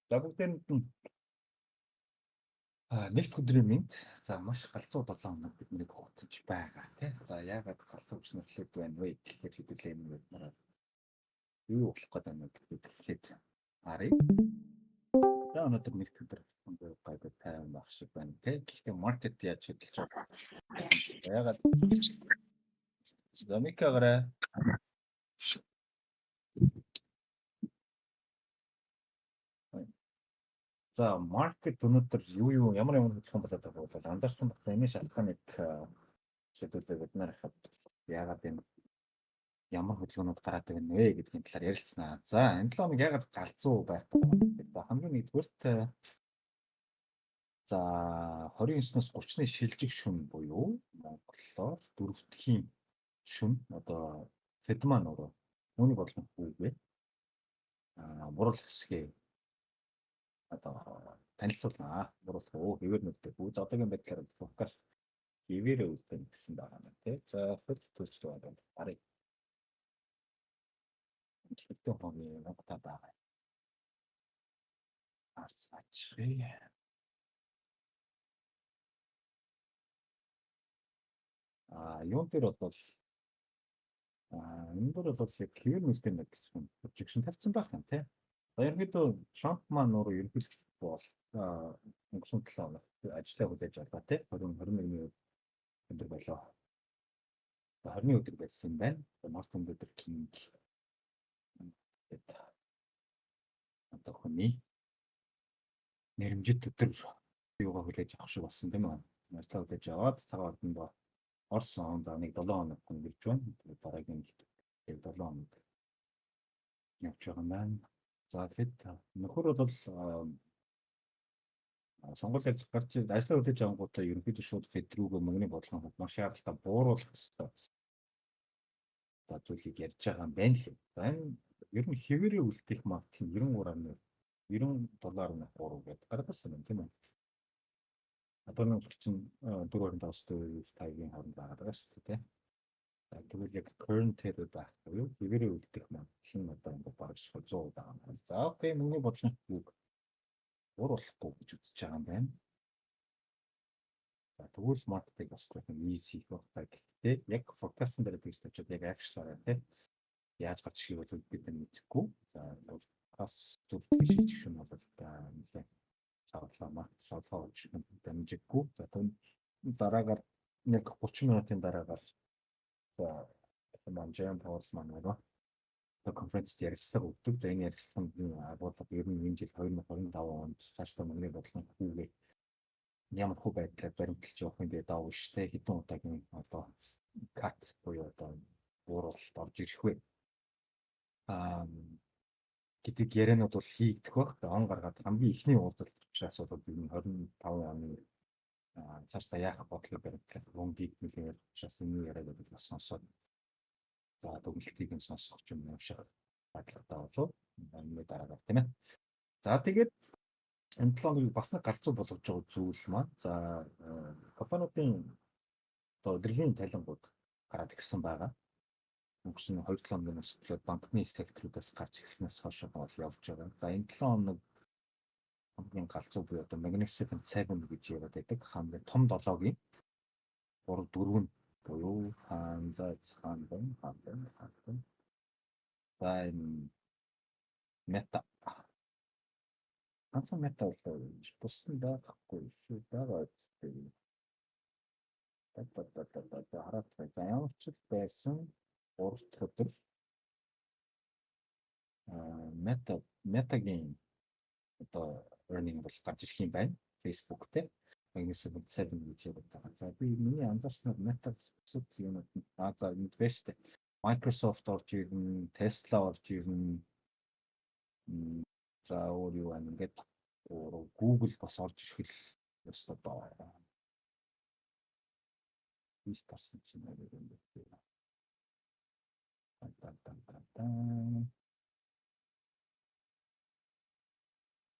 За бүгдээнд нь нэгд өдрийн мэнд. За маш галзуу 7 хоног биднийг хугацаж байгаа тий. За яагаад галзуу гэж нэрлэдэг байна вэ гэхээр хэдүүлээ юм бид нараа юу болох гээд байна гэдгийг хэлэхэд харъя. За өнөөдөр нэгд өдөр гайгүй тайван байх шиг байна тий. Гэхдээ маркет яаж хөдөлж байгаа. Яагаад за микагараа за маркет өнөөдөр юу ямар хөдөлгөөн болоод байгааг бол анзаарсан багтаа энэ шалтгаан нэг шийдвэрлээ бид нар хад яагаад энэ ямар хөдөлгөөнүүд гараад байгаа нэ гэдгийн талаар ярилцсанаа. За энэ 7 хоног ягаад галзуу байх вэ? Хамгийн нэгдүгürt за 29-ноос 30-ны шилжих шүн буюу монголоор дөрөвдүгийн шүн одоо Федман нуруу үүнийг бодлон хүүгээ бурал хэсгээ одоо танилцуулнаа. Бурал хөө хэвээр нүдтэй бүү одоогийн байдлаар фокус хэвээрээ үлдэн гэсэн байгаа юм тий. За фэд төлж байгаа юм. Арай хэвтэ хогийн ногта байгаа. Арцаач. Юун дээр бол энэ дөр бол яг хэвээр нүдтэй нэг гэсэн project тавьсан байх юм тий. За ерөнхийдөө Trump маань өөрөө ерөнхийлөгч бол өнгөрсөн 7 хоног ажиллаа хүлээж авлаа тий. 21-ний өдөр болоо. 20-ны өдөр байсан юм байна. Мартин Лютер Кинг гэдэг одоо хүний нэрмжит өдөр юугаа хүлээж авах шиг болсон тийм үү? Ажиллаа хүлээж аваад цагаат нь Орсон за нэг 7 хоног өнгөрч байна. Тэгээд дараагийн 7 хоног явж байгаа юм байна. За тэгэхэд нөхөр бол сонгуульд гарч ажиллаа хүлээж авангуудаа ерөнхийдөө шууд Фед рүүгээ мөнгөний бодлогын хувьд маш шаардлагатай бууруулах хэрэгтэй. За зүйлийг ярьж байгаа юм байна л. За энэ ер нь хэвээрээ үлдэх магадлал нь 93 гэдэг гаргалсан юм тийм үү? Одоо нэг чинь 4.5% тайгийн хооронд байгаа шүү дээ. За тэгвэл яг current rate байх буюу хэвээрээ үлдэх магадлал нь одоо ингээд бараг 100 байгаа юм. За окей мөнгөний бодлогын хувьд бууруулахгүй гэж үзэж байгаа юм байна. За тэгвэл маркетыг бас нэг easy хийх байх. Гэхдээ яг forecast дээр тэгж тавьчаад яг action-аа тий яаж гарч ирэх вэ бид нар мэдэхгүй. За бас төвлөрөх шийдэх юм бол нэлээд савлаа маркет савлаа болж дамжиггүй. За тэгвэл дараагаар нэг 30 минутын дараагаар за манжаан пост маань нөгөө конференцд ярилцлага өгдөг. За энэ ярилцлаганд агуулга ер нь энэ жил 2025 онд цаашдаа мөнгөний бодлого хүүгээ ямар хөө байдлаар баримталж явах юм бэ даа штэ хэдэн удаагийн одоо кат буюу одоо бууруулалт орж ирэх вэ гэдэг яриануд бол хийгдэх баг. Он гаргаад хамгийн ихний уулзалт учраас бол энэ 25 оны цаашдаа яах бодлого баримтлах мөнгөийг нэлээд учраас энэ яриаг бол бас сонсоод за дүгнэлтийг нь сонсох юм уушиг батлагтай болов энэ дараагаар тийм ээ. За тэгээд энэ 7 хоног бас нэг галзуу болгож байгаа зүйл маань за компаниудын одоо удирдлагын талингууд гараад ирсэн байгаа. Өнгөрсөн 2-7 хоногийн өсөлт банкны секторуудаас гарч ирснээс хойш бол явж байгаа. За энэ 7 хоног хамгийн галзуу буюу одоо Magnificent 7 гэж яриад байдаг. Хамгийн том 7-гийн 3 4 нь буюу хаанзаа за энэ мета ганцхан мета бол бусдын байхгүй шүү байгаа үстэй. Хараад байгаа ямар ч байсан 3 дахь өдөр метагийн одоо earning бол гарч ирэх юм байна. Facebook дээр Magnificent 7 гэж яриад байгаа. За би миний анзаарснаар мета бусад юмуд за энэ биш үү. Microsoft орж ирнэ, Tesla орж ирнэ. За өөр юу байна ингээд Google бас орж ирэх л ёстой доо. Ის тарсан чинь яг юм байна.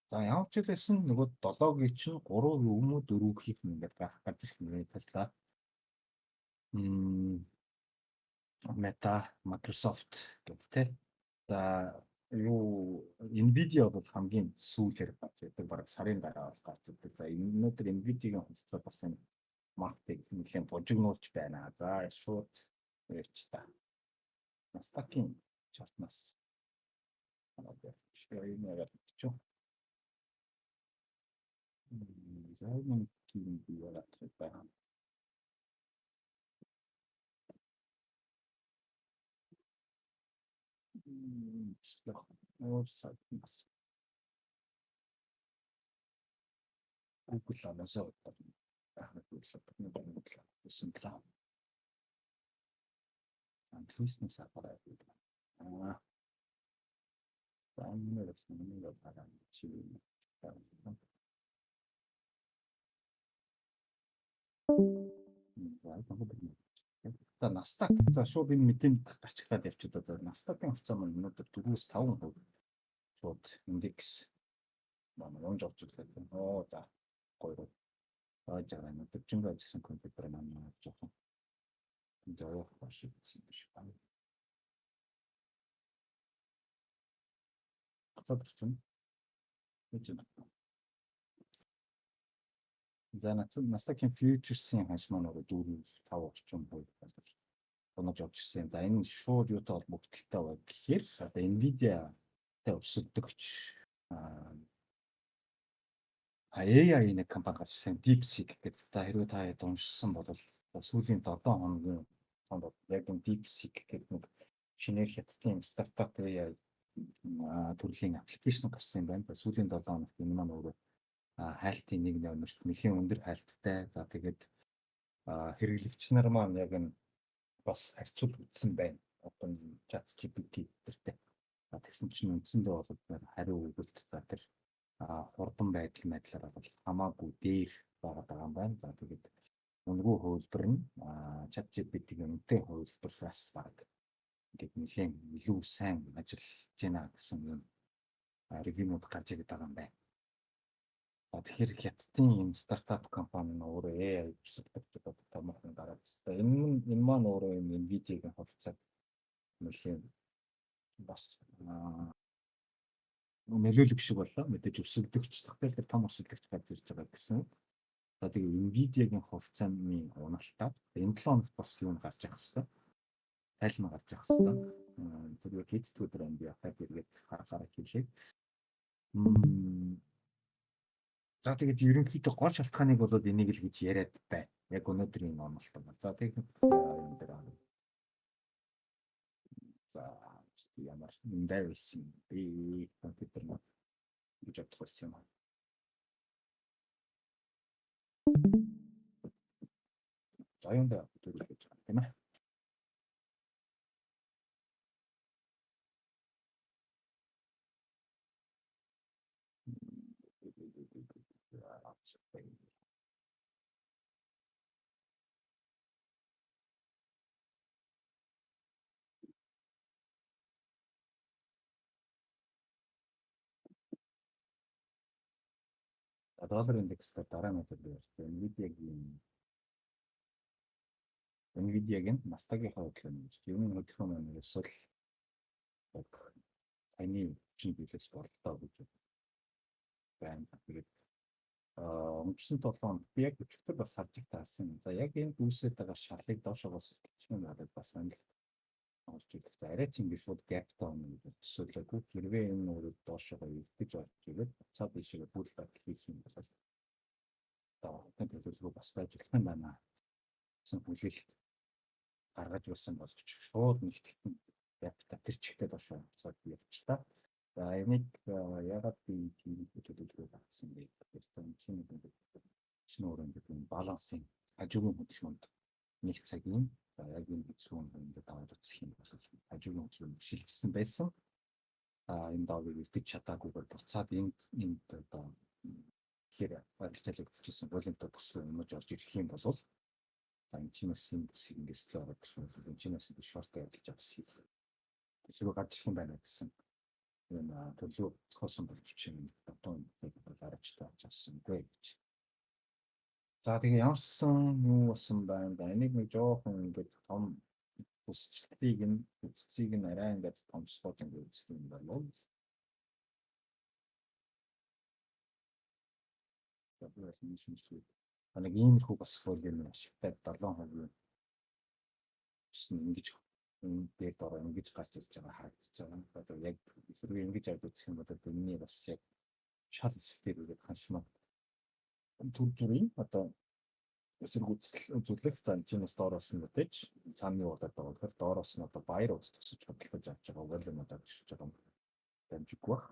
За ямар ч хэлсэн нөгөө 7-гийн чинь 3 юм уу 4 хийх нь ингээд гарч ирэх юм Tesla. Meta, Microsoft гэдэг тий. За юу Nvidia бол хамгийн сүүлээр гарч ирдэг баг сарын дараа бол гарч ирдэг. За өнөөдөр Nvidia-гийн хувьцаа бас энэ маркетинг нэлээд бужигнуулж байна. За шууд ярьч та. Nasdaq-ийн чартнаас ширээ нэгээр бичв. За энэ ким бий болоод байна. Өөр сайт бас Google анасаа ахмад үйлчлэгний бодлого гэсэн план. Англиснээс апарат. Англиэр нэг апарат чиглэл. За Nasdaq за шууд энэ мэдээнд гарч ирээд явчихад одоо Nasdaq-ийн хувьцаа маань өнөөдөр 4-5% шууд индекс маань унж орж ирлээ. Оо за гоё. Яаж байгаа юм бэ? Дэвжингүй ажилласан компьютер маань жоохон зөөх баш гэсэн биш байна. Хацаад ирсэн. За Nasdaq-ийн future-ийн ханш маань өөрөө 4-5 орчим хувь болж онож явж ирсэн. За энэ шууд юутай холбогдолтой вэ гэхээр одоо Nvidia-тай өрсөлдөгч AI нэг компани гарч ирсэн DeepSeek гэдэг. За хэрвээ та хэд уншсан бол сүүлийн 7 хоногийн цаанд яг энэ DeepSeek гэдэг нэг шинээр хятадын стартап AI төрлийн аппликейшн гарсан юм байна. Сүүлийн 7 хоногт энэ маань өөрөө хайлтын нэг нэмэрт нэлийн өндөр хайлттай. За тэгээд хэрэглэгч нар маань яг энэ бас харьцуул үзсэн байна. Одоо ChatGPT гэртэй. Тэгсэн чинь үндсэндээ бол хариу өгүүлэлт за тэр хурдан байдлаар бол хамаагүй дээр байгаа юм байна. За тэгээд өнгөө хөлбөр нь ChatGPT-ийн үнэтэй хөлбөрөөс баг ингээд нэлээд илүү сайн ажиллаж байна гэсэн юм ревюнууд гарч ирээд байгаа юм байна. Тэгэхээр хятадын энэ стартап компани нь өөрөө AI өсөлтөд томоохон гараад ирсэн. Энэ маань өөрөө Nvidia-гийн хувьцааг нэлээд бас нөлөөлөх шиг боллоо. Мэдээж өсөлтөгч тэгэхээр тэр том өсөлтөгч гарч ирж байгаа гэсэн. За тэгээ Nvidia-гийн хувьцааны уналтаа энэ 7 хоногт бас юм гарч ирэх хэвээр. Тайлбар гарч ирэх хэвээр. Зүгээр хэд өдөр юм би хахад эргээд харахаараа хэлээ. За тэгээд ерөнхийдөө гол шалтгааныг бол энийг л гэж яриад байна. Яг өнөөдрийн онолт бол. За техник юм дээр аа. За ямар нэрсэн би компьютер нь гэж бодох байсан юм. За юунд төрүүлж байгаа тийм ээ. Доллар индекстэй дараа нь төрлөө. Nvidia-гийн Nasdaq-ийн хувьд нь юм хөдөлгөөн маань эсвэл яг саяны чинь билээс болтоо гэж байна. Тэгээд өнгөрсөн 7 хоног би яг өчигдөр бас харж таарсан. За яг энэ үүсэж байгаа шалыг доошоогоос гिचгэн надад бас амжилт олж ирэх. За арай ч ингэ шууд gap down гэж төсөөлөөгүй. Хэрвээ энэ өөрөө доошоогоо ирдэж орж ирээд буцаад ийшээ бүлбэг хийх юм бол одоо төлөвлөгөө бас байж болох юм байна. Гэсэн хүлээлт гаргаж байсан болж шууд нэгтгэн gap-та тэр чигтээ доошоо буцаад явчихлаа. За энийг ягаад би тийм төлөвлөгөө гаргасан бэ гэхээр чинь өөрөө ингэ балансын хажуугийн хөдөлгөөнд нэг цагийн за яг энэ хөдөлгөөнд ингээд аваад үзэх юм бол хажуугийн хөдөлгөөнд шилжсэн байсан. Энэ давыг илтгэж чадаагүйгээр буцаад энд одоо тэгэхээр барилжаалагдчихсан волюмтой бүсгүй юмж орж ирэх юм бол энэ чинээсийн бүсийг ингээд л ороод ирсэн. Энэ чинээс би шорт явуулж авсан. Тэгэхээр гарч ирэх юм байна гэсэн. Энэ төлөв цохосон болж чинь одоо гарачтай авчихсан гэ гэж. За тэгээ ямарсан юу болсон байна да энийг нэг жоохон ингээд том бүсчлэлтийг нь үцсийг нь арай ингээд томсгоод ингээд үзэх юм байна уу шинжилгээ. Нэг иймэрхүү бас фолиум ашигтай 7% гэсэн ингэж энэ дээр дороо ингэж гарч ирж байгаа харагдаж байгаа. Одоо яг хэрвээ ингэж авч үзэх юм бол энэний бас яг шал эсэлтээр үрээд ханшмаа төр зүрийн одоо эсрэг үзүүлэх за энэ бас доороос нь мэдээж цааны болоод байгаа болохоор доороос нь одоо баяр ус тусаж бодлож авч байгаа волюм одоо бишж байгаа юм дамжиггүй бах.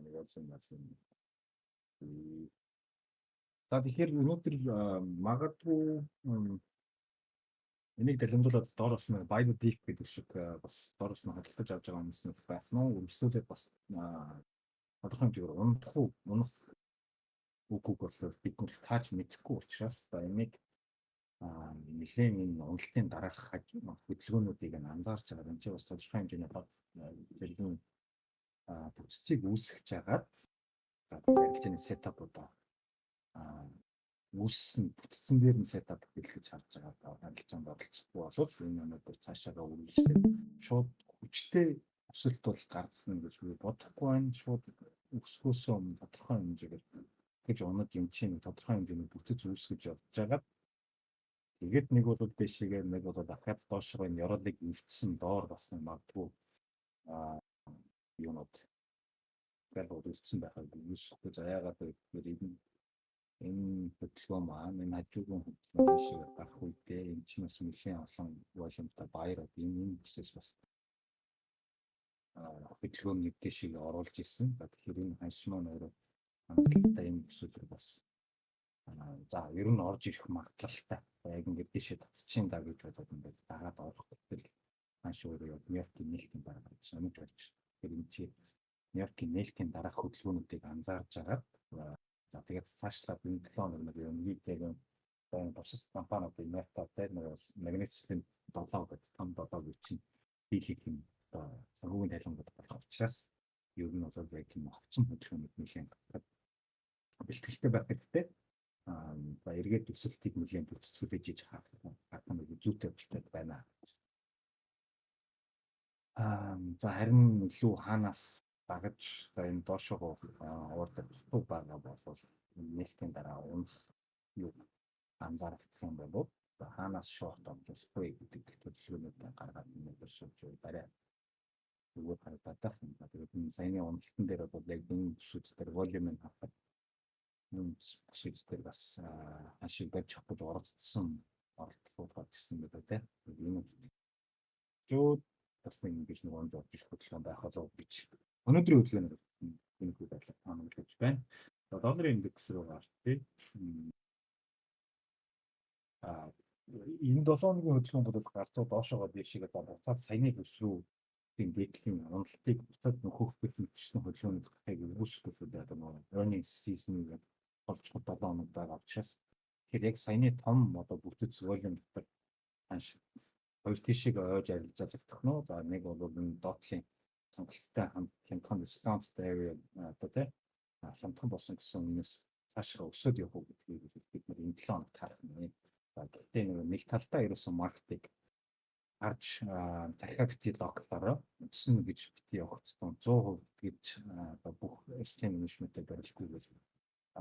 Нэг олсон юм. За тэгэхээр өнөөдөр магадгүй энийг дэлгэмдүүлээд доороос нь Bible Deep гэдэг шиг бас доороос нь хадгалж авч байгаа хүмүүс нэг байх нь үргэлжлүүлээд бас тодорхой хэмжээгээр унах үгүйг бол бид нар тааж мэдэхгүй учраас энийг нэлээд энэ уналтын дараах хөдөлгөөнүүдийг анзаарч байгаа. Энд чинь бас тодорхой хэмжээний бод зэргийн бүтцийг үүсгэж хагаад барилжааны сетапуудаа үүссэн бүтцэн дээр нь сетап хэлгэж харж байгаа барилжаанд оролцохгүй болов энэ өнөөдөр цаашаага үргэлжлээд шууд хүчтэй өсөлт бол гаргана гэж би бодохгүй байна. Шууд өсөхөөсөө өмнө тодорхой хэмжээгээр гэж унаж юм чинь тодорхой хэмжээний бүтэц үүсгэж явж байгаа. Тэгээд нэг бол дэшигээр нэг бол дахиад доош руу энэ ёроолыг өвчсөн доор бас магадгүй юунод гэрэл өвчсөн байхад юусгүй заяагаад тэгэхээр энэ хөдөлгөөн маань энэ хажуугийн хөдөлгөөн шиг гарах үедээ энэ чинь бас нэлээд олон волюмтай баяр энэ бүсээс бас хөдөлгөөн нэгдэж шиг оруулж ирсэн. Тэгэхээр энэ ханшмаа нөрөө хангалттай энэ бүсүүд бас за ер нь орж ирэх магадлалтай. Яг ингээд дэшээ татчихын даа гэж бодоод ингээд дагаад орох гэтэл ханш өөрөө яг Нью-Йоркийн нээлтийн дараа гэж санаж болж байна. Тэгэхээр энэ чи Нью-Йоркийн нээлтийн дараах хөдөлгөөнүүдийг анзаарж агаад за тэгээд цаашлаад энэ 7 хоног нэг юм видеог энэ бусад компаниудын Meta дээр нэг Magnificent 7 гэдэг том 7 гэж чинь хийх юм санхүүгийн тайлбарууд болох учраас ер нь бол яг тийм хөвцөн хөдөлгөөнүүд нэлээд бэлтгэлтэй байх хэрэгтэй. За эргээд өсөлтийг нэлээд бүтцүүлж иж харах нэг зүйтэй болтой байна. За харин илүү хаанаас дагаж за энэ доошоо уурдаг байгаа бол нээлтийн дараа унах юу анзаарах юм болов хаанаас шорт орж болох вэ гэдэг төлөвлөгөөнүүдээ гаргаад өнөөдөр суулж барай. Зүгээр харагдаад байна. Тэгээд энэ саяны уналтан дээр бол яг энэ бүсүүд дээр волюмыг хаваад бүсүүд дээр бас ашиг барьж авах гэж оролцсон оролдлууд гарч ирсэн гэдэг тийм. Энэ зөв бас нэг ингэж нэг онж орж ирэх хөдөлгөөн байх болов гэж өнөөдрийн хөдөлгөөнөөр энэ хүү байдлаар таамаглаж байна. Долларын индекс рүү гарч тийм. Энэ 7 хоногийн хөдөлгөөн бол галзуу доошоогоо дэшигээ буцаад саяны бүс рүү тийм дээдлийн уналтыг буцаад нөхөх гэх мэтчсэн хөдөлгөөнүүд гарахыг үүсгэх гэдэг одоо нэг earnings season гэж болж 7 хоног байгаа учраас тэгэхээр яг саяны том одоо бүтэц волюм дотор ханш хоёр тишийг ойж арилжаалагдах нь за нэг бол энэ доотлын сонголттой хямдхан discount area одоо тийм хямдхан болсон гэсэн өмнөөс цаашаа өсөд явах гэдгийг бид нар энэ 7 хоногт харах нь. Гэхдээ нэг талдаа ерөөсөн маркетинг гарч дахиад бити локлороо өснө гэж бити явах гэсэн 100% гэж бүх эслийн менежментээр барилгүй гэж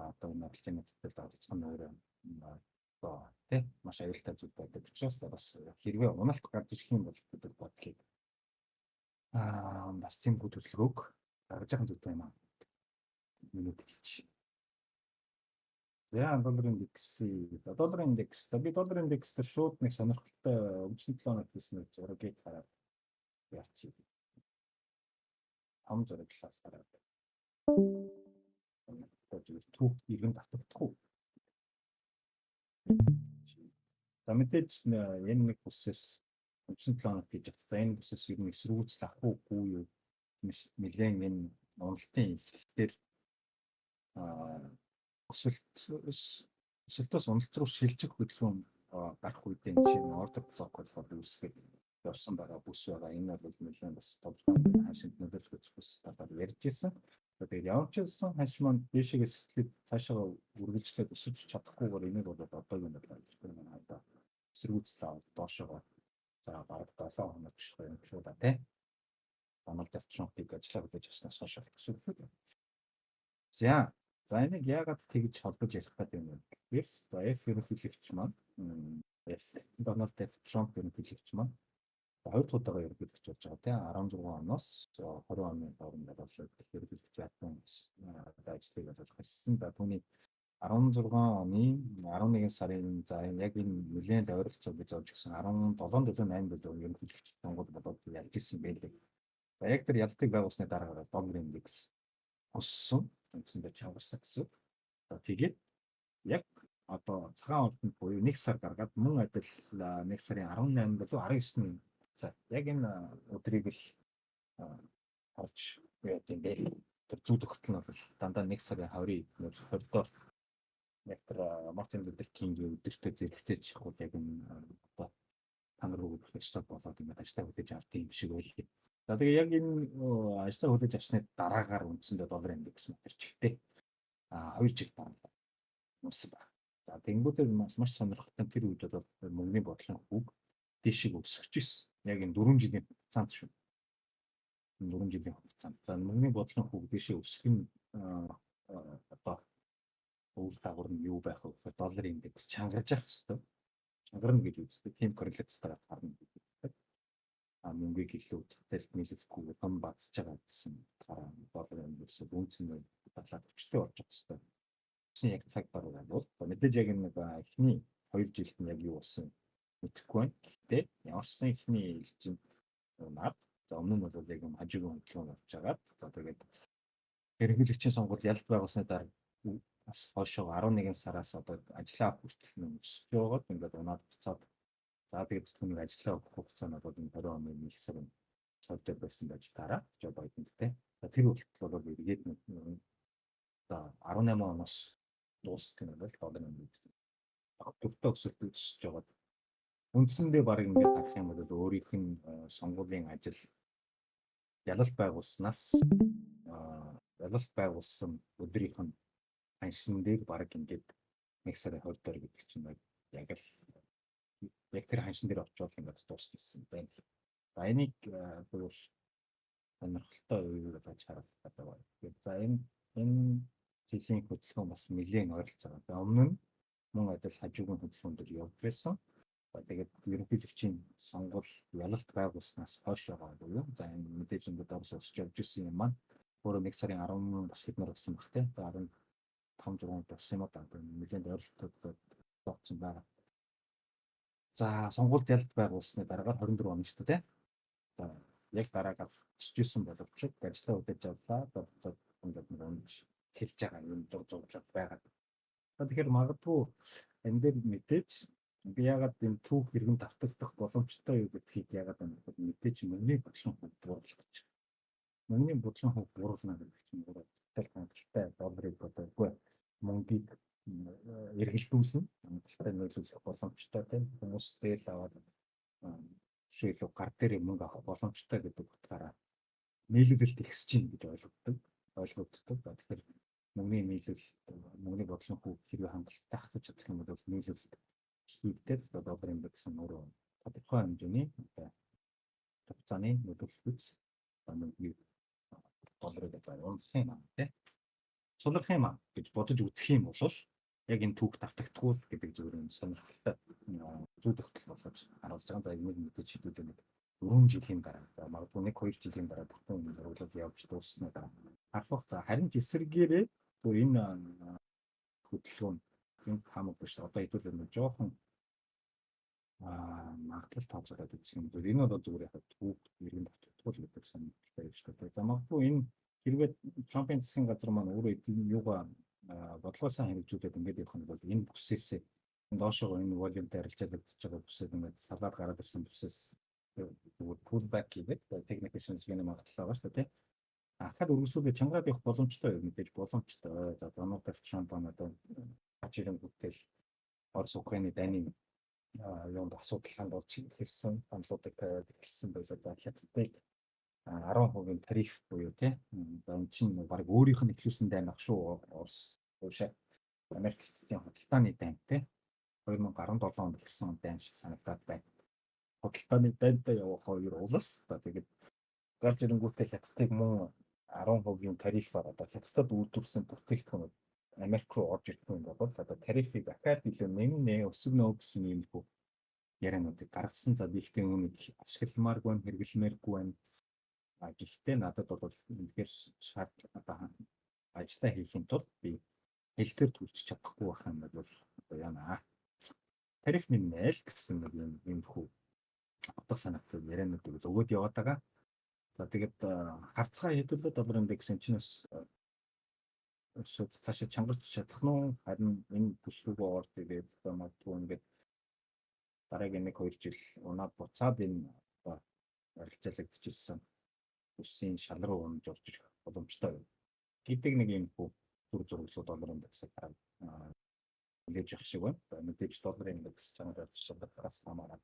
одоо энэ арилжааны цэцэл авчихсан өөрөө тий маш аюултай зүйл байдаг учраас бас хэрвээ уналт гарч ирэх юм бол гэдэг бодлыг бас тийм хөдөлгөөг гаргаж байгаа зүйл юм аа. Минут хэлж. За долларын индекс би долларын индекс дээр шууд нэг сонирхолтой өнгөрсөн 7 хоног хийсэн нэг зургийг хараад яачих. Ам зураг талаас хараад. Түүх иргэн татагдах уу? За мэдээж энэ нэг бүсээс өнгөрсөн 7 хоног хийж байгаа. Энэ бүсээс ер нь эсрүүцэл авах уугүй юу? Нэлээд энэ уналтын эхлэлээр өсөлтөөс уналт руу шилжих хөдөлгөөн гарах үедээ энэ чинь ордер блок болохоор үүсгээд явсан байгаа бүс байгаа. Энэ бол нэлээд бас тодорхой хашинд нөлөөлөх бүс талаар ярьж ирсэн. Тэгээд явуулсан хаш маань дэшигээс сэтгэл цаашаа үргэлжлээд өсөж чадахгүйгээр энийг бол одоогийн бодлоор одоо эсрүүцэл доошоо за бараг 7 хоног шиг юм шүү да тий. Онолд авчрахыг ажиллаа хүлээж авснаас хойш гэсэн үг. За. За энийг яагаад тэгж холбож ярих гэдэг юм бэ гэхээр за F ерөнхийлөгч маань F Дональд F Трамп ерөнхийлөгч маань 2 удаагаа ерөнхийлөгч болж байгаа тийм 16 оноос 20 оны хооронд болоод ерөнхийлөгч яатан ажлыг болж харсан. За түүний 16 оны 11 сарын за яг энэ нэлээд ойролцоо гэж олж гисэн 17 8 билүү ерөнхийлөгч сонгуул болоод ялж ирсэн байлээ. За яг тэр ялтыг байгуулсны дараа долларын индекс өссөн. Үндсэндээ чангарсан гэсэн. За тэгээд яг одоо цагаан урданд буюу 1 сар гаргаад мөн адил 1 сарын 18 билүү 19-ний за яг энэ өдрийг л харж байт юм дээр тэр зүү тогтол нь бол дандаа 1 сарын 20-нд яг тэр Мартин Лютер Кингийн өдөртөө зэрэгцээж хавал яг энэ одоо та нар руу хөтлөж болоод ингээд ажлаа хөтлөж авдаг юм шиг байлээ. За тэгээ яг энэ ажлаа хөтлөж авсны дараагаар үндсэндээ долларын индекс матэрчтэй 2 жил дараа юмсан байна. За тэнгуүтэй маш сонирхолтой тэр үед бол мөнгөний бодлогын хүүг дэшиг өсөж ирсэн. Яг энэ 4 жилийн хугацаанд шүү. 4 жилийн хугацаанд. За мөнгөний бодлогын хүүг дэшиг өсөх нь одоо үйл дагавар нь юу байх вэ гэхээр долларын индекс чангарч явах хэрэгтэй. Чангарна гэж үздэг. Тийм корреляцтай харна гэдэг. Мөнгөийг илүү зах зээлд нийлүүлэхгүй том бацж байгаа гэсэн дараа долларын индекс үнцний батлаад өчтөй болж байгаа хэрэгтэй. Гэсэн яг цаг баруун бол мэдээж яг нэг эхний 2 жилд нь яг юу болсон мэдэхгүй байна. Гэхдээ ямар ч сан эхний ээлжинд наад за өмнө нь бол яг юм хажуугийн хөдөлгөөн авч байгаа. За тэгээд ерөнхийлөгчийн сонгуульд ялт байгуулсны дараа бас хойшоо 11 сараас одоо ажиллаа хүртэл өсөж байгаад ингээд унаад буцаад за тэгээд түүний ажиллаа өгөх хугацаа нь бол 20 оны 1 сарын сүүлд байсан байж таараа Жо Байденд те. Тэр хүртэл бол эргээд за 18 оноос дуусгах нь бол долларын индекс дөрөвдөө өсөж байгаа. Үндсэндээ баг ингээд харах юм бол өөрийнх нь сонгуулийн ажил ялалт байгуулсан өдрийнх нь ханшин дээр баг ингээд 1 сарын 20 дээр гэдэг чинь яг л яг тэр ханшин дээр очиод ингээд дуусчихсан байна. За энийг бүр сонирхолтой үеийг болж харах гэдэг байна. За энэ жилийн хөдөлгөөн бас нэлээд ойролцоо. За өмнө нь мөн адил хажуугийн хөдөлгөөн дээр явж байсан. Тэгээд ерөнхийлөгчийн сонгуул ялалт байгуулснаас хойш байгаа буюу за энэ мэдээж ингээд дорс өсч явж ирсэн юм маань өөрөө 1 сарын 10 бас хэднэр болсон баг те. За 15 6 болсон юм уу та нэлээд ойролцоо тооцсон байгаа. За сонгуульд ялалт байгуулсны дараагаар 24 он шүү дээ. За яг дараагаар өсч ирсэн боловч ажлаа үдэж авлаа. За ингээд нэг унж хэлж байгаа юм зурглал байгаа. Тэгэхээр магадгүй энэ дээр мэдээж би ягаад энэ түүх хэрэгэн давтагдах боломжтой юу гэдгийг ягаад мэдээж мөнгөний бодлогын хувьд бууруулах. Мөнгөний бодлогын хувьд бууруулна гэдэг чинь өөрөө зэтэл хангалттай долларыг бодоогүй мөнгийг эргэлдүүлсэн хангалттай нөлөөлөх боломжтой тийм хүмүүс зээл аваад шилүү гар дээр мөнгө авах боломжтой гэдэг утгаараа нийлүүлэлт ихсэж чинь гэж ойлгогддог. Тэгэхээр мөнгөний нийлүүлэлт мөнгөний бодлогын хувьд хэрэг хангалттай хасаж чадах юм бол нийлүүлэлт хийгдээд долларын индекс нь өөрөө тодорхой хэмжээний хугацааны нөлөөлөлтөс мөнгөний долларыг унах юм тий. Сулрах юм гэж бодож үзэх юм бол яг энэ түүх давтагдахгүй гэдэг зөвхөн сонирхолтой зүй тогтол болгож харуулж байгаа. За нэг мэдээж шийдвэр нэг 4 жилийн дараа за магадгүй 1-2 жилийн дараа бүтэн зурглал явж дуусны дараа харах. За харин ч эсрэгээрээ бүр энэ хөдөлгөөн энэ хамаг биш одоо хэдүүлээ нэг жоохон магадлал тооцоолоод үзэх юм бол энэ бол зүгээр яг түүх иргэн давтагдахгүй гэдэг сонирхолтой юм шиг байна. За магадгүй энэ хэрвээ Трампын засгийн газар маань өөрөө юугаа бодлогосоо хэрэгжүүлээд ингээд явах нь бол энэ бүсээсээ доошоо энэ волюмтай арилжаалагдчихж байгаа бүсэд ингээд салаад гараад ирсэн бүсээс pullback гэдэг техникийн шинжилгээний магадлал байгаа шүү дээ. Ахад үргэлжлүүлээ чангараад явах боломжтой юм мэдээж боломжтой. За Дональд Трамп одоо хачирын бүтээл Орос Украины дайны юунд асуудал хандуулж хэлсэн хамлуудыг тавиад хэлсэн байлаа. За хятадыг 10% тариф буюу тий. Энэ чинь баг өөрийнх нь ихлүүлсэн дайн ах шүү. Орос уушаа Америк хэдийн худалдааны дайн тий. 2017 онд хэлсэн дайн шиг санагдаад байна. Худалдааны дайнтай явах хоёр улс. За тэгээд гарч ирэнгүүтээ хятадыг мөн 10% тарифаар одоо хятадд үйлдвэрсэн бүтээгдэхүүнүүд Америк руу орж ирэх юм бол одоо тарифыг дахиад илүү нэмнэ өсгөнө гэсэн юм хөө яриануудыг гаргасан. За би ихтэй үүнийг ашигламааргүй байна, хэрэглэмээргүй байна. Гэхдээ надад бол үнэхээр одоо ажиллаа хийхин тулд би хэлээр төлчих чадахгүй байх юм бол одоо яана. Тариф нэмнэ л гэсэн нэг юм хөө утга санаатай яриануудыг өгөөд яваад байгаа. За тэгээд харцгаа хэдүүлээ доллар индекс чинь бас цаашаа чангарч чадах нь харин энэ бүс рүүгээ орж ирээд магадгүй ингээд дараагийн 1-2 жил унаад буцаад энэ арилжаалагдчихсан бүсийн шал руу унаж орж ирэх боломжтой гэдэг нэг юм дүр зураглууд доллар индексийг хараад нэлээж явах шиг байна. Мэдээж долларын индекс чанараар шалгахаас хамаарат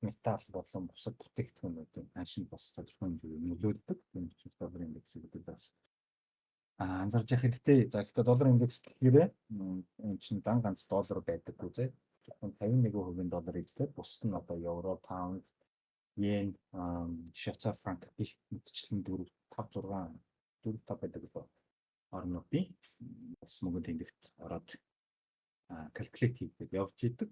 металл болон бусад бүтээгдэхүүнүүдийн аншин бос тодорхой хэмжээгээр нөлөөлдөг. Энэ ч долларын индекс гэдэг бас анзаарч явах хэрэгтэй. За гэхдээ долларын индекс гэхээр энэ чинь дан ганц доллар байдаггүй зэ. 51% доллар эзлээд бусд нь одоо евро, паунд, йен, швейцар франк гэх мэтчлэн 4 5 байдаг бол орнуудын бас мөнгөний тэмдэгт ороод калькулят хийгээд явж идэг.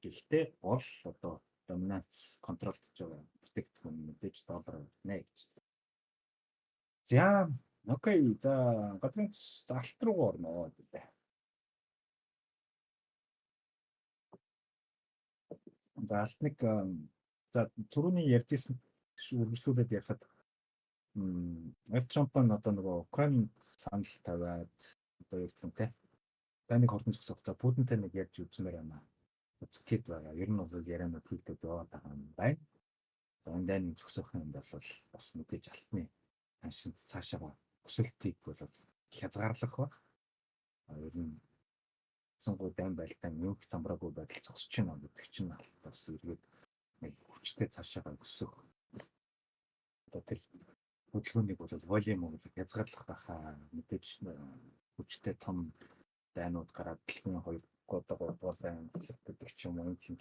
Гэхдээ бол одоо доминанц контролдож байгаа бүтээгдэхүүн мэдээж доллар нэ гэж. За окей. За гадрын залт руу орно гэдэг. За алтныг за түрүүний ярьжсэн үргэлжлүүлээд ярихад Трамп нь одоо нөгөө Украин санал тавиад одоо юу гэх юм те. Даныг хордон зогсоохтой Путинтэй нэг ярьж үзмээр байна. Үзэхэд байгаа. Ер нь бол ярианууд хийгдэж яваад байгаа юм байна. За энэ даныг зогсоох юм бол бас мэдээж алтны аншинт цаашаа өсөлтийг бол хязгаарлах ба. Ер нь сонгоо дан байлтаа юм замбраагүй байдал зогсож байна гэдэг чинь бас эргээд нэг хүчтэй цаашаа өсөх. Одоо тэр хөдөлгөөнийг бол волюмыг хязгаарлах байхаа мэдээж хүчтэй том дайнууд гараад дэлхийн 2 одоо 3 дугаар гэдэг ч юм уу тийм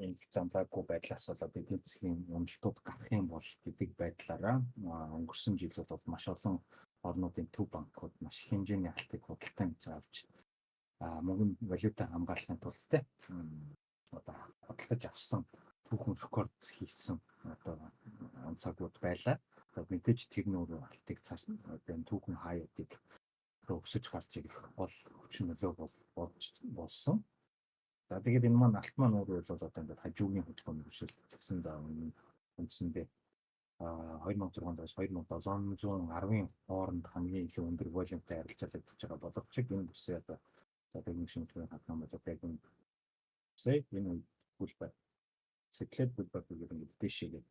энэ замбраагүй байдлаас болоод эдийн засгийн уналтууд гарах юм бол гэдэг байдлаараа өнгөрсөн жил бол маш олон орнуудын төв банкуд маш хэмжээний алтыг худалдан авч мөнгөний валюта хамгаалахын тулд те одоо худалдаж авсан түүхэн рекорд хийсэн одоо онцгойуд байлаа. Мэдээж тэр нөр алтыг цааш энэ түүхэн хаяадыг өсөж гарч ирэх гол хүч нөлөө болсон. За тэгээд энэ маань алт маань өөрөө бол одоо ингээд хажуугийн хөдөлгөөний хүсэл гэсэн за үндсэндээ 2006-аас 2710-ын хооронд хамгийн илүү өндөр волюмтай арилжаалагдж байгаа боловч энэ бүсээ одоо за техник шинжилгээний хадгалан бодлогын бүсээ энэ бүлбэр сэтлээд бүлбэр гэдэг нь дэшээгээ.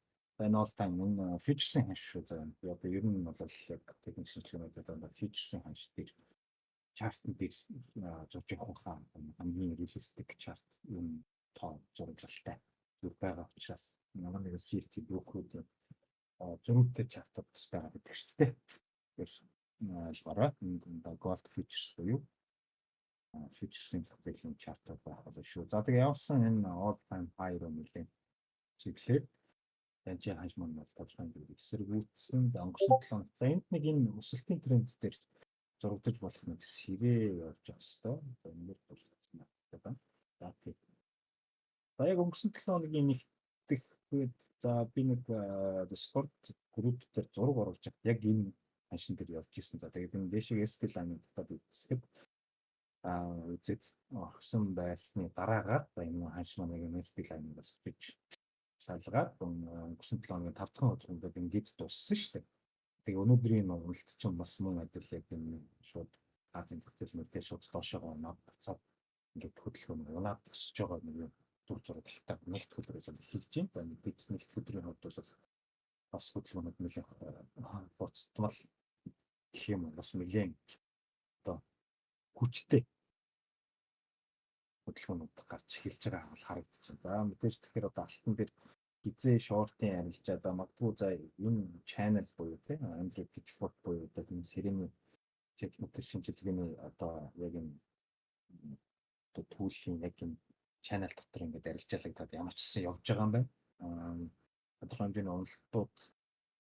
Энэ all time энэ фьючерсийн ханш шүү за. Одоо ер нь бол яг техник шинжилгээний одоо фьючерсийн ханш дээр чартын дээр зурж явах хамгийн реалистик чарт юм тоо зурглалтай зүг байгаа учраас ямар нэгэн CFD брокеруудын зөрүүтэй чартууд байгаа гэдэг шүү дээ. Тэгэхээр бараа энэ gold futures буюу фьючерсийн зах зээлийн чартууд байх болно шүү. За тэгээ явсан энэ all time high руу нэлээд чиглэлээр таньчи ханш маань бол тодорхой хэмжээгээр эсэргүүцсэн. За өнгөрсөн 7 хоног. За энд нэг энэ өсөлтийн тренд дээр зурагдаж болох нэг сэрээ явж байгаа хэвээр. За ингээд болчихсон байна. За тийм. За яг өнгөрсөн 7 хоногийн нэгтгэхэд за би нэг Discord групп дээр зураг оруулж яг энэ ханшин дээр явж исэн. За тэгээд энэ дэшиг ST line-ыг татаад үзсэхэд үзээд орсон байсны дараагаар энэ ханш маань ST line-ыг бас гэж шалгаад өнгөрсөн 7 хоногийн 5 дахь хөдөлгөөнд ингээд дууссан шүү дээ. Тэгээ өнөөдрийн уналт чинь бас мөн адил яг энэ шууд Азийн зах зээлмүүдтэй шууд доошоо унаад буцаад ингээд хөдөлгөөн унаад өсөж байгаа нэг дүр зурагтай нэгт өдөр болоод эхэлж байна. За мэдээж нэгт өдрийн хувьд бол бас хөдөлгөөнүүд нэлээд буцтмал гэх юм бас нэлээд одоо хүчтэй хөдөлгөөнүүд гарч эхэлж байгаа бол харагдаж байна. За мэдээж тэгэхээр одоо алтан дээр хизээ шортын арилжаа за магадгүй за энэ channel буюу тийм Andrew Pitchford буюу одоо энэ сэрэний техникийн шинжилгээний одоо яг энэ төвлийн яг энэ channel дотор ингээд арилжаалагдаад ямар ч гэсэн явж байгаа юм байна. Тодорхой хэмжээний уналтууд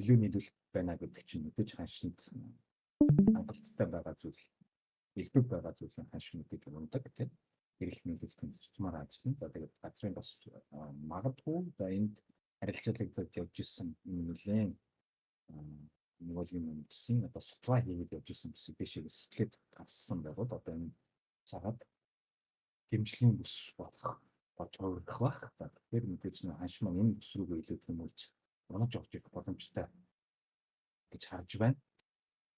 илүү нийлүүлэх байна гэдэг чинь мэдээж ханшинд хангалттай байгаа зүйл, элбэг байгаа зүйлийн ханш мэдээж ундаг тийм эрэлт нийлүүлэлт тусмаар ажиллана. За тэгээд газрын бас магадгүй за энд харилцаагчдад явж исэн нэлээд нэг юм гэсэн одоо supply хийгээд явж исэн гэсэн бишээ сэтгэлд гарсан байгаад одоо энэ цагаад дэмжлэгийн бүс болох болж хувирдах байх. За тэгэхээр мэдээж нэг ханш маань энэ бүс рүүгээ илүү хүмүүлж унаж орж ирэх боломжтой гэж харж байна.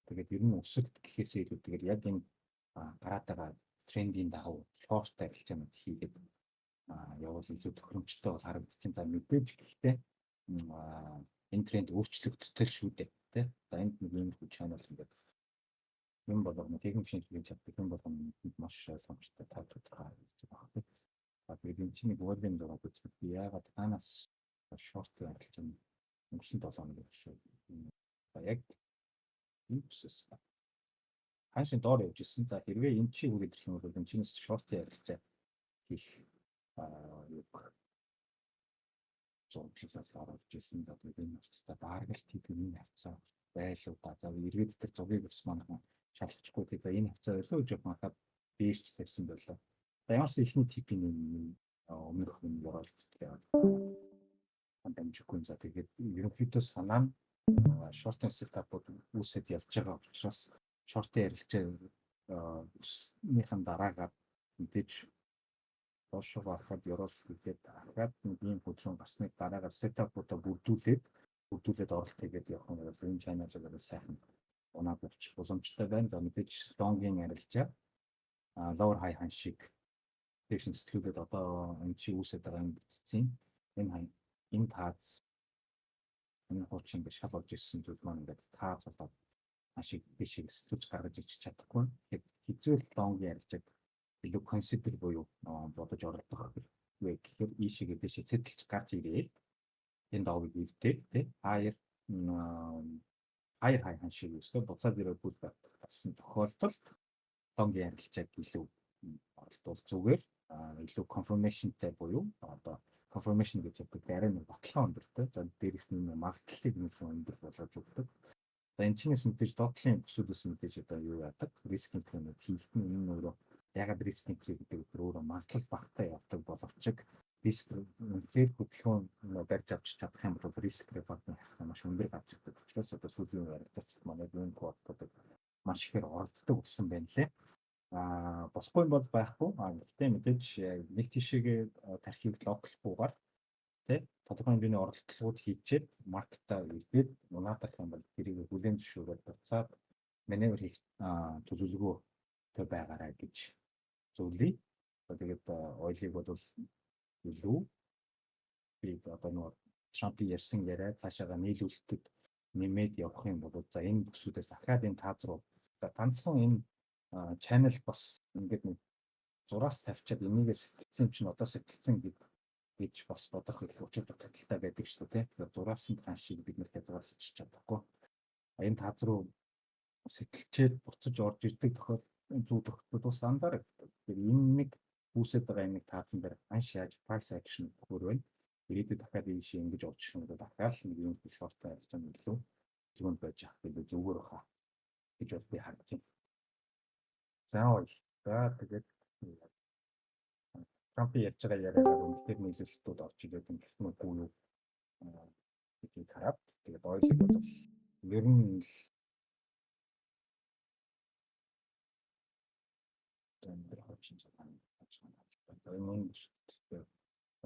Тэгээд ер нь өсөлт гэхээс илүү тэгээд яг энэ гараад байгаа трендийн дагуу шорт арилжаанууд хийгээд явал илүү тохиромжтой бол харагдчихээн. За мэдээж гэхдээ энэ тренд өөрчлөгдсөн шүү дээ. Тэ? За энд нэг иймэрхүү channel ингээд юм болгоно техник шинжилгээ чаддаг юм болгоно маш ойлгомжтой тав тодорхой гэж байна. За тэгээд энэ чинь wording дөрөв үзэх би яагаад танаас шорт арилжаан өнгөрсөн 7 хоног шүү. За яг энэ бүсээс ханшийн доор явж ирсэн. За хэрвээ энэ чи үрээд ирэх юм бол энэ чинээс шорт ярилцаа хийх юг зурглалаар орж ирсэн. За тэгээд энэ нөхцөлтэй баргалт хийх энэ хавцаа байлуу да. За эргээд тэр зугийг бас манайхан шалгахгүй тэгээд энэ хавцаа байлуу гэж манайхад бийж тавьсан байлаа. За ямар ч ихний типийн өмнөх юм яваалцтай дамжихгүй. За тэгээд ерөнхийдөө санаа нь шортын сетапууд үүсэт явж байгаа учраас шортын ярилцааныхан дараагаад мэдээж доошоо гарахад ерөөс үгээд дахиад нэг юм хөдлөн гарсныг дараагаар сетапуудаа бүрдүүлээд оролт хийгээд явах нь бол энэ чаналыг сайхан унаад авчих боломжтой байна. За мэдээж лонгийн арилжаа lower high ханшиг техник сэтгэлдээд одоо энэ чи үүсэж байгаа юм бүтцийн энэ таац энэ хууч ингэ шал орж ирсэн зүйл маань ингээд таац болоод ашиг бишиг сэтгэж гаргаж ичиж чадахгүй. Яг хизээл лонгийн арилжааг илүү consider буюу бодож оролдох вэ гэхээр ийшээгээ дэше цэдэлж гарч ирээд энэ доовыг ивтэй тий хаяр ханшиг өсөө буцаад ирээд бүл гарсан тохиолдолд лонгийн арилжааг илүү оролдвол зүгээр илүү confirmationтэй буюу одоо confirmation гэж хэлдэг дараа нь баталгаа өндөртэй. За дээрээс нь магадлалыг нэлээд өндөр болгож өгдөг. За энэ чинээс мэдээж доотлын бүсүүдээс мэдээж одоо юу яадаг рискийн төлөвөд хийх нь энэ өөрөө ягаад рискийн төлөв гэдэг нь өөрөө магадлал багтаа явдаг боловч риск үнэхээр хөдөлгөөн барьж авч чадах юм бол риск рефактын хязгаар маш өндөр гарч ирдэг. Учраас одоо сүүлийн ярилцлагад манай гүн кодууд маш ихээр оролцдог болсон байна лээ. Босгүй бол байхгүй. Гэхдээ мэдээж нэг тишээгээ тархийг локлохгүйгээр тий тодорхой хэмжээний оролдлогууд хийчихэд маркетаа ирээд унаадах юм бол тэрийг бүлээн зөвшөөрөөд буцаад маневр хийх төлөвлөгөөтэй байгаарай гэж зөвлөе. Тэгээд ойлыг бол илүү би одоо нэг Трампын ярьсан яриа цаашаага нийлүүлэлтэд нэмээд явах юм бол за энэ бүсүүдээс ахаад энэ таац руу за ганцхан энэ channel бас ингээд нэг зураас тавьчаад энийгээ сэтгцэн чинь одоо сэтгцэн гэж бас бодох их учир дутагдaltaй байдаг шүү дээ. Тэгэхээр зураас нь ханшиг бид нэр хязгаарлаж чадахгүй. Энэ таац руу сэтгчээд буцаж орж ирдэг тохиолдол зүү тохиолдол бас анзаарэгддэг. Тэгэхээр энэ нэг үүсэж байгаа юм нэг таацсан дээр ханш яаж price action хөрвэн ирээдүйд дахиад энэ шиг ингэж орж ирэх юм дахиад нэг юм шорт ажиллаж байгаа илүү зөвхөн байж ах гэдэг зүгээр баха гэж бол би харж байна. За тэгээд Трампын ярьж байгаа яриагаар үнэхээр нийлүүлэлтүүд орж ирээд юм гэх юм уу юу гэдгийг хараад тэгээд ойлыг бол ер нь энэ хочин цагаан энэ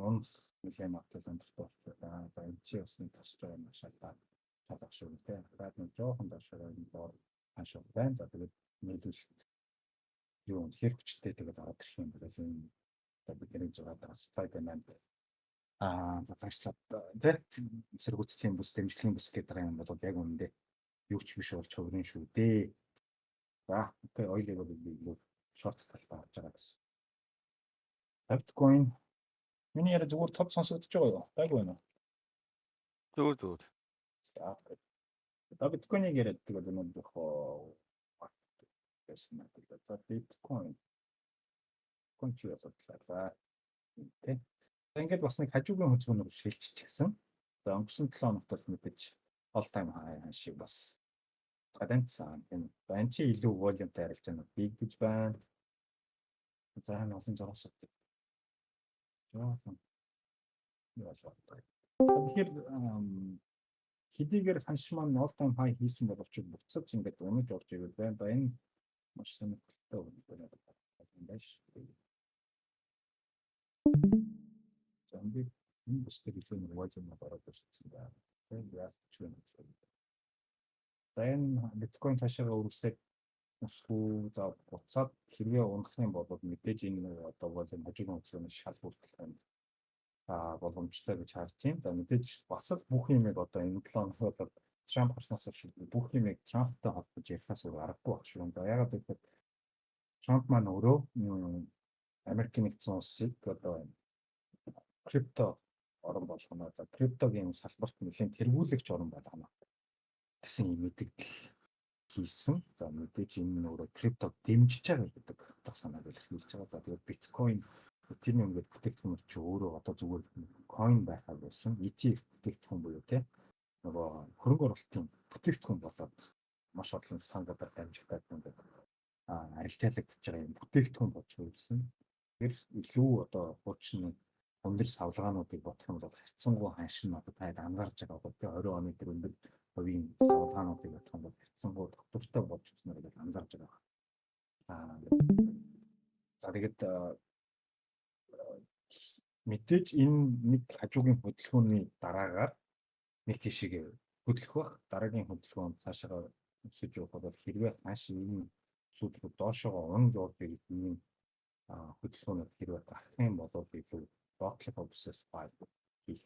онс нэлээд автлал өндөртэй болчихлоо. За энэ чи бас нэг тасч байгаа юм шалтгаан шалгах шүү дээ. Тэгээд нэг жоохон дашаар энэ боор хашаа байна. За тэгээд нийлүүлэлт юу үнэхээр хүчтэй тэгээд ороод ирэх юм бол энэ бидний зураад байгаа supply demand за цаашлаад тий эсэргүүцлийн бүс дэмжлэгийн бүс гэдэг юм бол яг үүндээ юу ч биш болж хувирын шүү дээ. За окей ойлыг бол би шорт талбай харж байгаа гэсэн. Bitcoin миний яриа зүгээр тод сонсогдож байгаа юу? Гайгүй байна уу? Зүгээр. За Bitcoin-ыг яриад тэгээд өнөөдөр яхаа гэсэн мэт. За Bitcoin конч болодлаа. За тий. Ингээд бас нэг хажуугийн хөдөлгөөнөөр шилжиж гисэн. За өнгөрсөн 7 хоногт бол мэдээж all time high шиг бас гадаадсан энэ энэ чи илүү волюмтай харилж байна уу гэж байна. За энэ олон зураас өгдөг. Жоохон юу болов. Тэгэхээр хэдийгээр ханш маань all time high хийсэн боловч буцаж ингээд унаж орж ивэл байна. За энэ маш сонирхолтой байна. Энэ байж. За энэ бүстэй илүү нэг волюм ороод ирсэн байна. Тэгээд яаж ч юм. За энэ биткойн цаашаа үргэлжлээд өсвөө за буцаад хэрвээ унах юм бол мэдээж энэ одоо волюм хажуугийн хөдөлгөөний шал бүртгэх юм боломжтой гэж харж байна. За мэдээж бас л бүх юмыг одоо энэ 7 хоног бол Трамп гарснаас хойш бүх юмыг Трамптай холбож ярихаас өөр аргагүй баг шүү. Одоо ягаад гэвэл Трамп маань өөрөө Америкийн нэгдсэн улсыг одоо крипто орн болгоно. За криптогийн салбарт нэлээд тэргүүлэгч орн болгоно гэсэн юм мэдээлэл хийсэн. За мэдээж энэ өөрөө криптог дэмжиж байгаа гэдэг утга санааг илэрхийлж байгаа. За тэгээд биткойн Ethereum гэдэг бүтээгдэхүүн чи өөрөө одоо зүгээр coin байхаар байсан. ETF бүтээгдэхүүн буюу те нөгөө хөрөнгө оруулалтын бүтээгдэхүүн болоод маш олон сангадар дамжигдаад ингээд арилжаалагдж байгаа юм бүтээгдэхүүн болж хөрвсөн. Тэр илүү одоо хуучны өндөр савлгаануудыг бодох юм бол харьцангуй ханшин одоо таад анзаарч байгаа бол 20 оны тэр өндөр хувийн савлгаануудыг бодох юм бол харьцангуй доктортой болж ирснээр гэж анзаарч байгаа. За тэгээд мэдээж энэ нэг хажуугийн хөдөлгөөний дараагаар нэг тийшээ хөдлөх бах. Дараагийн хөдөлгөөн цаашаа өсөж явах бол хэрвээ хааш энэ зүйлүүд доошоо унж явах юм хөдөлгөөнөд хэрвээ гарах юм бол илүү dot process file хийх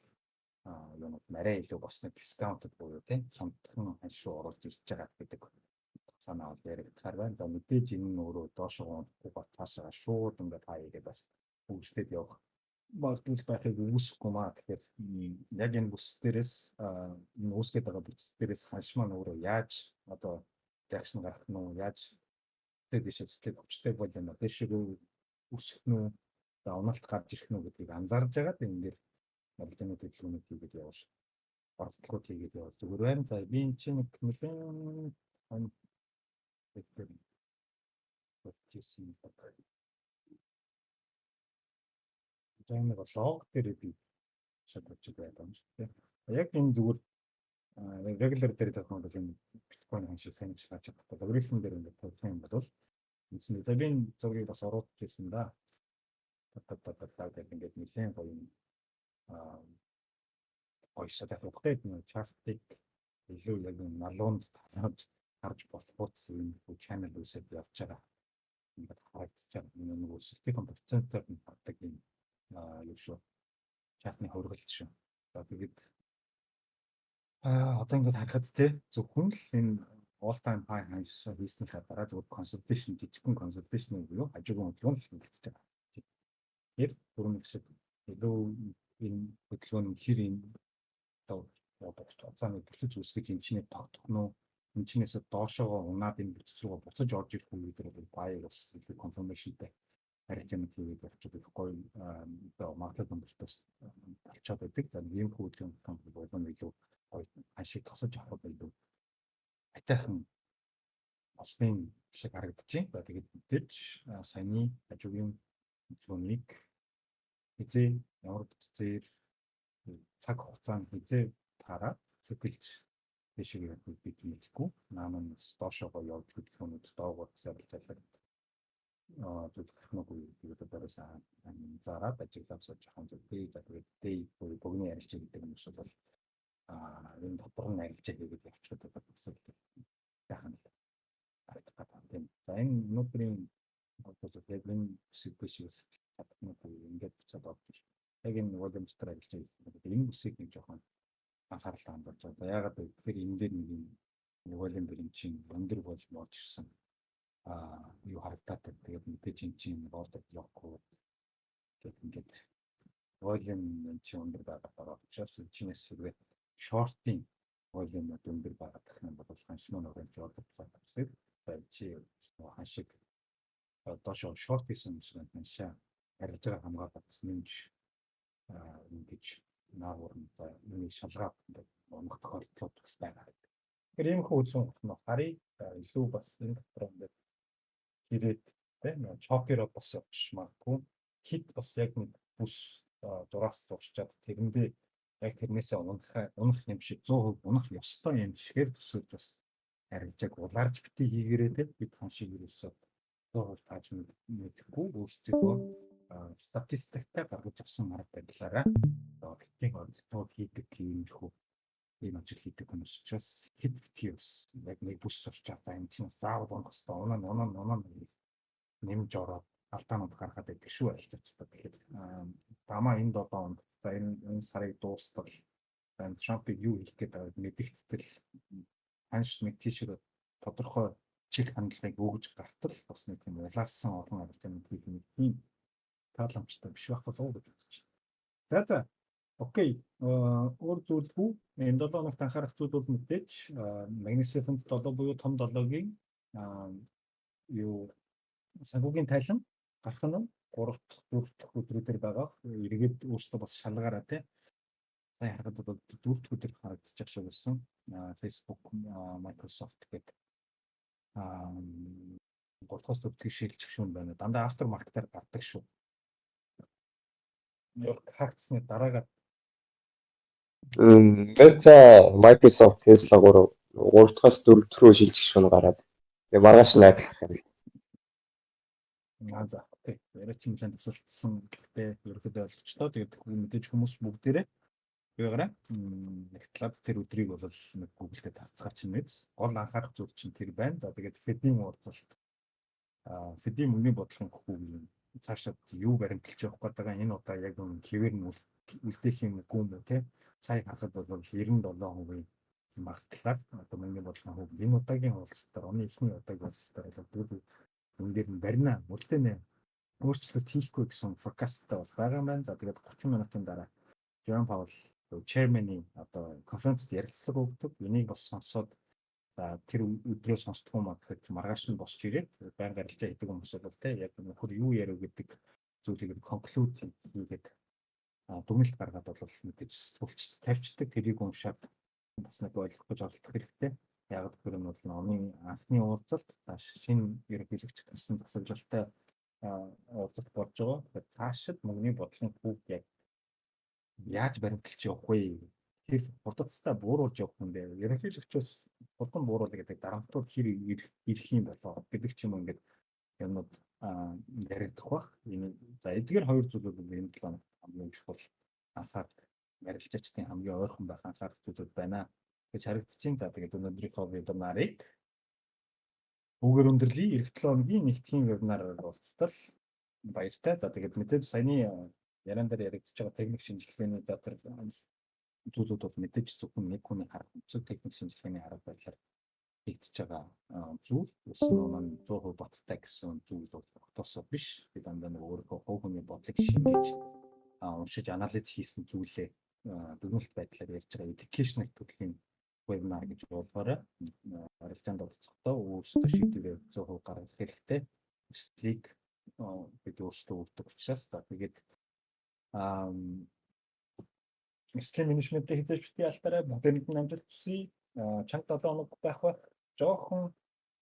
юм марай илүү босны дискаунтд буюу тийм хямдхан ханшуу оруулж ирж байгаа гэдэг санаа бол яригдахаар байна. За мэдээж энэ нь өөрөө доошоо унахгүй ба цаашаа шууд ингээд хаяагаад бас хөгжлөд явах магадлал байхыг үүсэхгүй маа. Тэгэхээр яг энэ бүс дээрээс энэ үүсгэж байгаа бүс дээрээс ханш маань өөрөө яаж одоо реакшн гарах нь уу, яаж дэшэстэй хүчтэй болж байна. Дэшиг үсэх нь үү, за унаалт гарч ирэх нь үү гэдгийг анзаарж байгаад энэ дээр арилжааны төлөвлөгөөний хийгээд явах оролдлогууд хийгээд явах зүгээр байна. За би энэ чинь нэг нэлээд нэг лог дээр би шалгаж байгаа юм шүү дээ. Яг энэ зүгээр регулер дээр тохиолдол бол энэ биткойн ханшиг сайн шалгаж байгаа. Логарифм дээр ингээд тавьсан юм бол үндсэндээ за би энэ зургийг бас оруулж ирсэн да. Тэгээд ингээд нэлээд гоё юм ойсоо тавихтай нэг чартыг илүү яг налуунд харж болохуц юм channel үсэд явж байгаа. Ингээд харагдаж байгаа нэг үсэлтийн процентоор нь багтдаг юм юу шүү. Чатны хөргөлт шүү. За тэгээд одоо ингээд харахад те зөвхөн л энэ all time high ханшаа хийснийхаа дараа зөвхөн consultation жижигхэн consultation буюу хажуугийн хөдөлгөөн л хийгдэж байгаа. Тэгэхээр түрүүн шиг илүү энэ хөдөлгөөн хэр энэ одоо хугацааны бүлэц үүсгэж энэ чиний тогтох нь энэ чинээс доошоо унаад энэ бүтэц рүү буцаж орж ирэх үү гэдэг баяр бас илүү confirmationтэй харилцааны хийгээд болчиход байхгүй одоо маркет нэмэртээс болчиход байдаг. За ийм хөдөлгөөн болон илүү гоё ашиг тосож авах илүү атайхан олбын шиг харагдаж байна. Тэгээд мэдээж саяны хажуугийн хөдөлгөөнийг хизээ ямар бүтцээр цаг хугацаанд хизээ тараад цэглэж дэшиг явах бид мэдгүй. Наамын доошоо явж хөдөлгөөнүүд доогоор зарилжалдаг зүйлх нүггүй гэдэг дээрээс зараад ажиглаж сууж байгаа юм би за тэгээд дэй бүгний арилжаа гэдэг юм шиг бол энэ дотор нь арилжаа гэдэг явчихад байгаа гэсэн яхан л харагдах гэдэг. За энэ өнөөдрийн одоо яг энэ сэдвээс чадахгүй ингээд буцаад орж ир. Яг энэ волюм дотор арилжаа гэдэг энэ бүсийг нэг жоохон анхаарал хандуулж байгаа. Яагаад гэвэл энэ дээр нэг юм волюм дээр чинь өндөр волюм орж ирсэн. Юу харагдаад байна. Тэгээд мэдээж энэ чинь ордер блокууд гэдэг ингээд волюм энэ чинь өндөр байгаа учраас чинээс хэрвээ шортын волюм өндөр байгаа гэх юм бол ханшман орж ордер блок авдаг. Чи ханшиг доошоо шорт хийсэн юм ханшаа арилжаа хамгаалаад бас нэмж ингэж наагур нь за нэг шалгаад унах тохиолдлууд бас байгаа. Тэгэхээр ийм хөвлөн болох нь харыг илүү бас энэ дотор ингээд хэрэг тийм чокероо бас явж магадгүй хит бас яг нэг бүс дураас зурчаад тэрэндээ яг тэрнээсээ унах юм шиг 100% унах ёстой юм шигээр төсөөлж бас харилж яг улаарч битгий хийгээрээ тийм бид хан шиг юусоо 100% тааж мэдэхгүй өөрсдөө статистиктай гаргаж авсан арга барилаараа битгий онцлог хийдэг юм хөө ийм ажил хийдэг хүмүүс учраас хэд битгий бас яг нэг бүс зурчаад за энэ чинь заавал унах ёстой унаа нэмж ороод алдаанууд гаргаад байдаг шүү арилжаачдаг. Тэгэхээр дамаа энэ 7 онд за энэ сарыг дуустал энэ Трампыг юу хийх гээд байгааг мэдэгдтэл ханш нэг тийшээ тодорхой чиг хандлагыг өгж гартал бас нэг юм улаарсан олон арилжаанууд хийх нэг тийм тааламжтай биш байх болов уу гэж бодож байна. За окей. Өөр зүйлгүй энэ 7 хоногт анхаарах зүйл бол мэдээж Magnificent 7 буюу том 7-гийн юу санхүүгийн тайлан гарах нь 3 дахь 4 дахь өдрүүдээр байгаа. Эргээд өөрсдөө бас шалгаараа тий. Сайн харахад бол 4 дахь өдөр харагдаж байгаа шүү гэсэн. Facebook, Microsoft гэдэг 3 дахь 4 дахь шилжих шүүн байна. Дандаа after market-аар гардаг шүү. Нью-Йорк хаагцсны дараагаар Meta, Microsoft, Tesla 3 дахь 4 дахь руу шилжих шүүн гараад. Тэгээ маргааш найдлах юм. За окей. Яриач юм лэн тусалдсан гэхдээ ерөөдөө ойлгочлоо. Тэгээд мэдээж хүмүүс бүгдээрээ байгаарай. Нэг талаад тэр өдрийг бол нэг Google-д тавцгаач нэз. Гол анхаарах зүйл чинь тэр байна. За тэгээд Fed-ийн уулзалт. Fed-ийн мөнгөний бодлогын хүү юм. Цаашаа юу баримталж явах гээд байгаа энэ удаа яг хэвээр нь үлдээх юм үгүй юм те. Сая харахад бол 97% магтлаад одоо мөнгөний бодлогын хүү энэ удаагийн уулзалтаар оны эхний удаагийн уулзалтаар бол энэ дээр нь барина үлдээнэ өөрчлөлт хийхгүй гэсэн фокустай бол байгаа юм байна. За тэгээд 30 минутын дараа Jerome Powell chairman-ийн одоо конференцд ярилцлага өгдөг. Энийг бас сонсоод за тэр өдрөө сонсдгоо маа гэхэд маргааш нь босч ирээд байнга арилжаа хийдэг хүмүүс бол те яг нөхөр юу ярив гэдэг зүйлийг конклюд хийгээд дүгнэлт гаргаад бол мэдээж сэтгүүлч тавьчихдаг. Тэрийг уншаад бас нэг ойлгох гэж оролдох хэрэгтэй. Яг тэр нь бол оны анхны уулзалт шинэ ерөнхийлөгч гарсан засаглалтай уулзалт болж байгаа. Тэгэхээр цаашид мөнгөний бодлогын хүүг яг яаж баримталж явах вэ? Тэр хурдцтай бууруулж явах юм бэ? Ерөнхийлөгчөөс хурдан бууруулах гэдэг дарамтууд хэр ирэх юм болоо гэдэг ч юм уу ингээд юмуд яригдах бах. За эдгээр хоёр зүйлүүд энэ 7 хоногт хамгийн чухал анхаарах ярилцагчдын хамгийн ойрхон байх анхаарах зүйлүүд байна гэж харагдчихээн. За тэгээд өнөөдрийнхөө вебинарыг бүгээр өндөрлөе. Эх 7 хоногийн нэгдлийн вебинараар уулзтал баяртай. За тэгээд мэдээж саяны яриан дээр яригдчихж байгаа техник шинжилгээний за тэр зүйлүүд бол мэдээж зөвхөн нэг хүний харах үнцэг техник шинжилгээний арга байдлаар хийгдэж байгаа зүйл. Өснөө маань 100% баттай гэсэн зүйл бол тогтоосоо биш. Би дандаа нэг өөрөө хувь хүний бодлыг шингээж уншиж анализ хийсэн зүйлээ дүгнэлт байдлаар ярьж байгаа educational төрлийн вебинар гэж бодлоорой. Арилжаанд оролцохдоо өөрсдөө шийдвэрээ 100% гаргах хэрэгтэй. Эслийг бид өөрсдөө өгдөг учраас тэгээд эслийн менежменттэй хийж битгий алтаараа бүгдэнд нь амжилт хүсье. Чанга 7 хоног байх бах. Жохон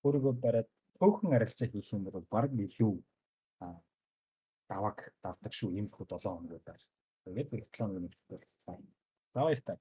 өөрийгөө бариад төөхөн арилжаа хийх юм бол баг илүү даваг давдаг шүү. Ийм хөө 7 хоногудаар. Тэгээд 7 хоног болцсон. За баяртай.